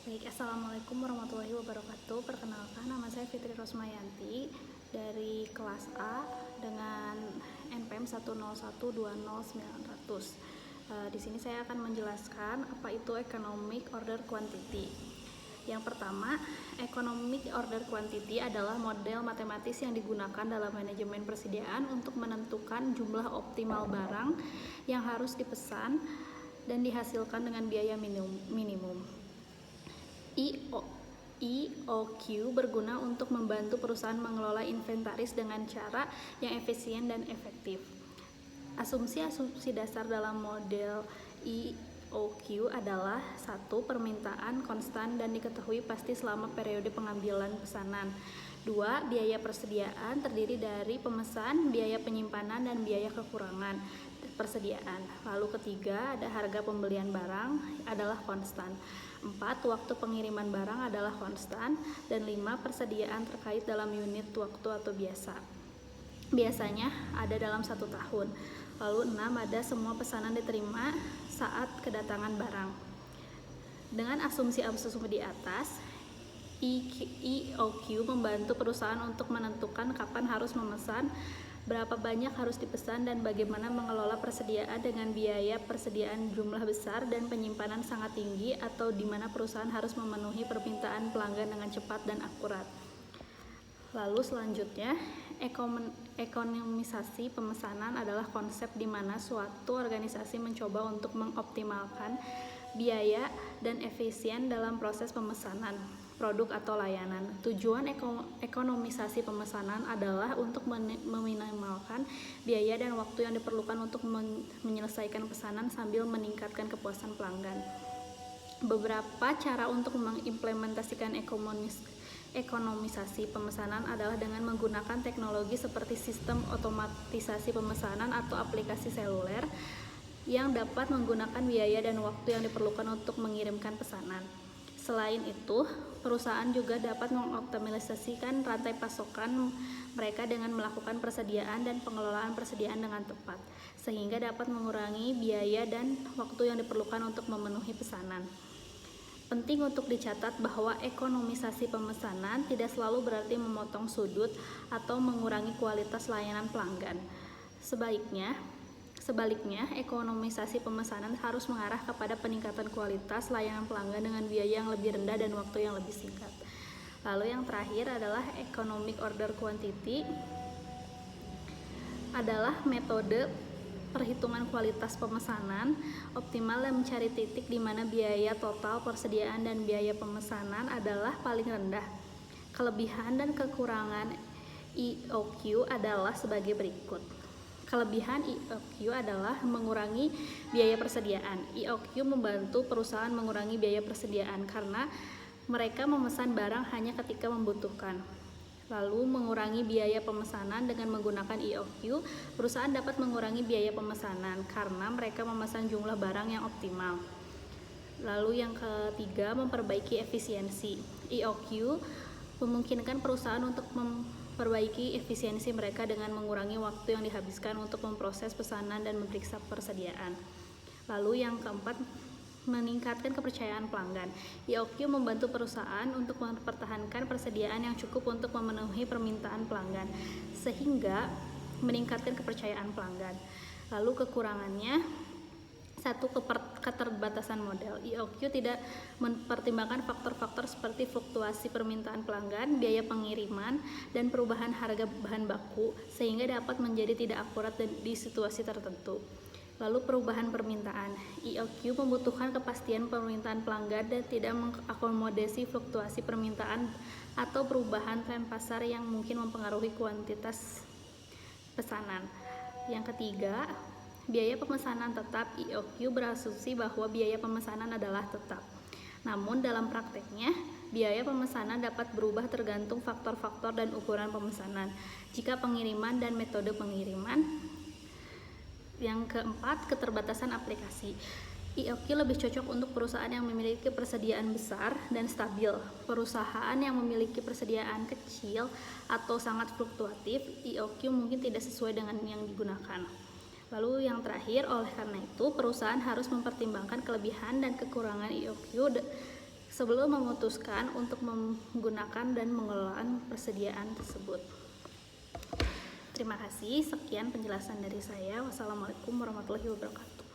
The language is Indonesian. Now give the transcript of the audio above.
Baik, Assalamualaikum warahmatullahi wabarakatuh. Perkenalkan, nama saya Fitri Rosmayanti dari kelas A dengan NPM 10120900900. Di sini saya akan menjelaskan apa itu Economic Order Quantity. Yang pertama, Economic Order Quantity adalah model matematis yang digunakan dalam manajemen persediaan untuk menentukan jumlah optimal barang yang harus dipesan dan dihasilkan dengan biaya minimum. EOQ berguna untuk membantu perusahaan mengelola inventaris dengan cara yang efisien dan efektif. Asumsi-asumsi dasar dalam model EOQ adalah: 1. Permintaan konstan dan diketahui pasti selama periode pengambilan pesanan. 2. Biaya persediaan terdiri dari pemesan, biaya penyimpanan, dan biaya kekurangan persediaan. Lalu ketiga, ada harga pembelian barang adalah konstan. 4. Waktu pengiriman barang adalah konstan. Dan 5. Persediaan terkait dalam unit waktu atau biasanya ada dalam 1 tahun. Lalu 6. Ada semua pesanan diterima saat kedatangan barang. Dengan asumsi-asumsi di atas, EOQ membantu perusahaan untuk menentukan kapan harus memesan, berapa banyak harus dipesan, dan bagaimana mengelola persediaan dengan biaya persediaan jumlah besar dan penyimpanan sangat tinggi, atau di mana perusahaan harus memenuhi permintaan pelanggan dengan cepat dan akurat. Lalu selanjutnya, ekonomisasi pemesanan adalah konsep di mana suatu organisasi mencoba untuk mengoptimalkan biaya dan efisien dalam proses pemesanan produk atau layanan. Tujuan ekonomisasi pemesanan adalah untuk meminimalkan biaya dan waktu yang diperlukan untuk menyelesaikan pesanan sambil meningkatkan kepuasan pelanggan. Beberapa cara untuk mengimplementasikan ekonomisasi pemesanan adalah dengan menggunakan teknologi seperti sistem otomatisasi pemesanan atau aplikasi seluler yang dapat menggunakan biaya dan waktu yang diperlukan untuk mengirimkan pesanan. Selain itu, perusahaan juga dapat mengoptimalisasikan rantai pasokan mereka dengan melakukan persediaan dan pengelolaan persediaan dengan tepat, sehingga dapat mengurangi biaya dan waktu yang diperlukan untuk memenuhi pesanan. Penting untuk dicatat bahwa ekonomisasi pemesanan tidak selalu berarti memotong sudut atau mengurangi kualitas layanan pelanggan. Sebaliknya, ekonomisasi pemesanan harus mengarah kepada peningkatan kualitas layanan pelanggan dengan biaya yang lebih rendah dan waktu yang lebih singkat. Lalu yang terakhir adalah Economic Order Quantity adalah metode perhitungan kualitas pemesanan optimal yang mencari titik di mana biaya total persediaan dan biaya pemesanan adalah paling rendah. Kelebihan dan kekurangan EOQ adalah sebagai berikut. Kelebihan EOQ adalah mengurangi biaya persediaan. EOQ membantu perusahaan mengurangi biaya persediaan karena mereka memesan barang hanya ketika membutuhkan. Lalu mengurangi biaya pemesanan dengan menggunakan EOQ, perusahaan dapat mengurangi biaya pemesanan karena mereka memesan jumlah barang yang optimal. Lalu yang ketiga, memperbaiki efisiensi. EOQ memungkinkan perusahaan untuk memperbaiki efisiensi mereka dengan mengurangi waktu yang dihabiskan untuk memproses pesanan dan memeriksa persediaan. Lalu yang keempat, meningkatkan kepercayaan pelanggan. EOQ membantu perusahaan untuk mempertahankan persediaan yang cukup untuk memenuhi permintaan pelanggan, sehingga meningkatkan kepercayaan pelanggan. Lalu kekurangannya: 1. Keterbatasan model. EOQ tidak mempertimbangkan faktor-faktor seperti fluktuasi permintaan pelanggan, biaya pengiriman, dan perubahan harga bahan baku, sehingga dapat menjadi tidak akurat di situasi tertentu. Lalu perubahan permintaan. EOQ membutuhkan kepastian permintaan pelanggan dan tidak mengakomodasi fluktuasi permintaan atau perubahan tren pasar yang mungkin mempengaruhi kuantitas pesanan. Yang ketiga, biaya pemesanan tetap. EOQ berasumsi bahwa biaya pemesanan adalah tetap. Namun dalam prakteknya, biaya pemesanan dapat berubah tergantung faktor-faktor dan ukuran pemesanan, jika pengiriman dan metode pengiriman. Yang keempat, keterbatasan aplikasi. EOQ lebih cocok untuk perusahaan yang memiliki persediaan besar dan stabil. Perusahaan yang memiliki persediaan kecil atau sangat fluktuatif, EOQ mungkin tidak sesuai dengan yang digunakan. Lalu yang terakhir, oleh karena itu perusahaan harus mempertimbangkan kelebihan dan kekurangan EOQ sebelum memutuskan untuk menggunakan dan mengelola persediaan tersebut. Terima kasih, sekian penjelasan dari saya. Wassalamualaikum warahmatullahi wabarakatuh.